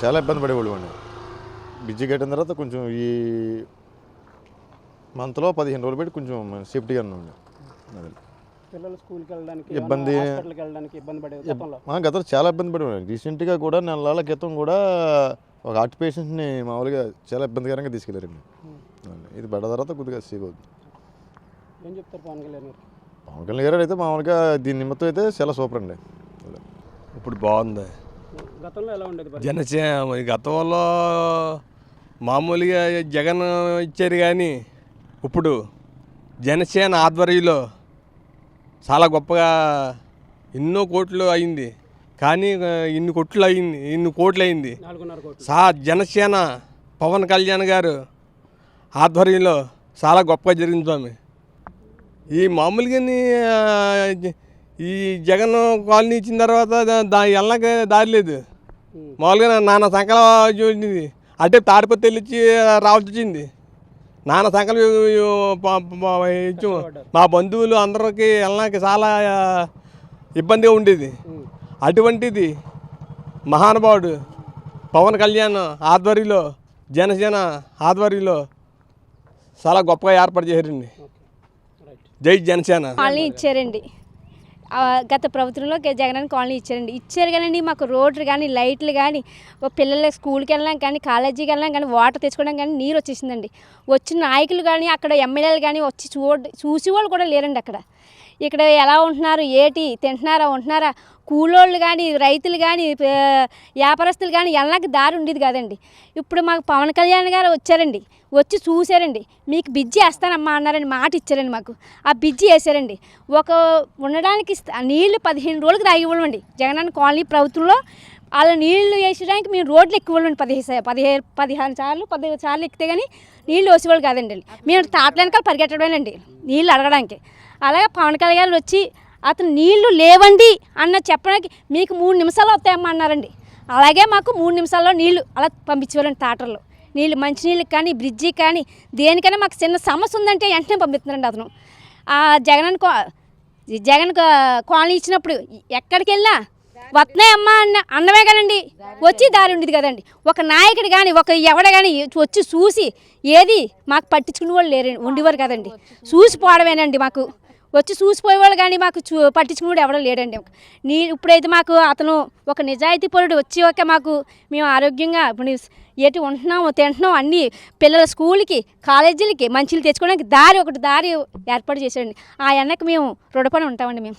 చాలా ఇబ్బంది పడేవాళ్ళు అండి. బ్రిడ్జి కట్టిన తర్వాత కొంచెం ఈ మంత్లో 15 రోజులు పెట్టి కొంచెం సేఫ్టీగా ఉన్నామండి. అది పిల్లలు స్కూల్కి వెళ్ళడానికి ఇబ్బంది హాస్పిటల్కి వెళ్ళడానికి ఇబ్బంది పడేది గతంలో చాలా ఇబ్బంది పడేవాళ్ళు. రీసెంట్గా కూడా నెలల క్రితం కూడా ఒక హార్ట్ పేషెంట్ని మామూలుగా చాలా ఇబ్బందికరంగా తీసుకెళ్ళారండి. ఇది పడ్డ తర్వాత కొద్దిగా సేవ్ అవుతుంది. ఏం చెప్తారు పవన్ కళ్యాణ్ గారు? పవన్ కళ్యాణ్ గారు అయితే మామూలుగా దీని నిమిత్తం అయితే చాలా సూపర్ అండి. ఇప్పుడు బాగుంది. గతంలో ఎలా ఉండేది జనసేన గతంలో మామూలుగా జగన్ ఇచ్చారు, కానీ ఇప్పుడు జనసేన ఆధ్వర్యంలో చాలా గొప్పగా ఎన్నో కోట్లు అయింది. కానీ ఇన్ని కోట్లు అయింది జనసేన పవన్ కళ్యాణ్ గారు ఆధ్వర్యంలో చాలా గొప్పగా జరిగింది స్వామి. ఈ మామూలుగా ఈ జగన్ కాలనీ ఇచ్చిన తర్వాత వెళ్ళక దారి లేదు. మామూలుగా నాన్న సంకల చూసింది అంటే తాడిపత్రి వెళ్ళి రావాల్సి వచ్చింది. నాన్న సంకలు మా బంధువులు అందరికి వెళ్ళడానికి చాలా ఇబ్బందిగా ఉండేది. అటువంటిది మహానుభావుడు పవన్ కళ్యాణ్ ఆధ్వర్యంలో జనసేన ఆధ్వర్యంలో చాలా గొప్పగా ఏర్పాటు చేశారండి. జై జనసేన. కాలనీ ఇచ్చారండి గత ప్రభుత్వంలో జగన్ కాలనీ ఇచ్చారు కానీ మాకు రోడ్లు కానీ లైట్లు కానీ పిల్లల స్కూల్కి వెళ్ళడం కానీ కాలేజీకి వెళ్ళడం కానీ వాటర్ తెచ్చుకోవడం కానీ నీరు వచ్చేసిందండి. వచ్చిన నాయకులు కానీ అక్కడ ఎమ్మెల్యేలు కానీ వచ్చి చూసి వాళ్ళు కూడా లేరండి. ఇక్కడ ఎలా ఉంటున్నారు, ఏటి తింటున్నారా ఉంటున్నారా, కూలోళ్ళు కానీ రైతులు కానీ వ్యాపారస్తులు కానీ వెళ్ళడానికి దారి ఉండేది కాదండి. ఇప్పుడు మాకు పవన్ కళ్యాణ్ గారు వచ్చారండి, వచ్చి చూశారండి. మీకు బిజ్జి వేస్తానమ్మా అన్నారండి, మాట ఇచ్చారండి. మాకు ఆ బిజ్జి వేసారండి. ఒక ఉండడానికి నీళ్లు 15 రోజులకు తాగి ఇవ్వండి. జగనన్న కాలనీ ప్రభుత్వంలో వాళ్ళ నీళ్లు వేసడానికి మేము రోడ్లు ఎక్కువండి. 15 సార్లు ఎక్కితే కానీ నీళ్ళు వేసేవాళ్ళు కాదండి. మేము తాటల వెనకాల పరిగెట్టడమేనండి నీళ్ళు అడగడానికి. అలాగే పవన్ కళ్యాణ్ వచ్చి అతను నీళ్లు లేవండి అన్న చెప్పడానికి మీకు 3 నిమిషాలు వస్తాయమ్మా అన్నారండి. అలాగే మాకు 3 నిమిషాల్లో నీళ్లు అలా పంపించేవాళ్ళండి. తాటర్లో నీళ్ళు మంచినీళ్ళకి కానీ బ్రిడ్జికి కానీ దేనికైనా మాకు చిన్న సమస్య ఉందంటే వెంటనే పంపిస్తున్నారండి అతను. జగన్ కాలనీ ఇచ్చినప్పుడు ఎక్కడికి వెళ్ళినా వస్తున్నాయమ్మా అన్నమే కానండి, వచ్చి దారి ఉండేది కదండి. ఒక నాయకుడు కానీ ఎవడ కానీ వచ్చి చూసి ఏది మాకు పట్టించుకునే వాళ్ళు లేరండి, ఉండేవారు కదండి. చూసిపోవడమేనండి. మాకు వచ్చి చూసిపోయేవాళ్ళు కానీ మాకు పట్టించుకునేవాడు ఎవడో లేడండి. ఇప్పుడైతే మాకు అతను ఒక నిజాయితీ పరుడు వచ్చి మాకు మేము ఆరోగ్యంగా ఇప్పుడు ఎటు ఉంటున్నాము తింటున్నాం అన్నీ పిల్లల స్కూల్కి కాలేజీలకి మంచిలు తెచ్చుకోవడానికి దారి ఏర్పాటు చేశాడండి. ఆ ఎన్నకి మేము రుణపడి ఉంటామండి. మేము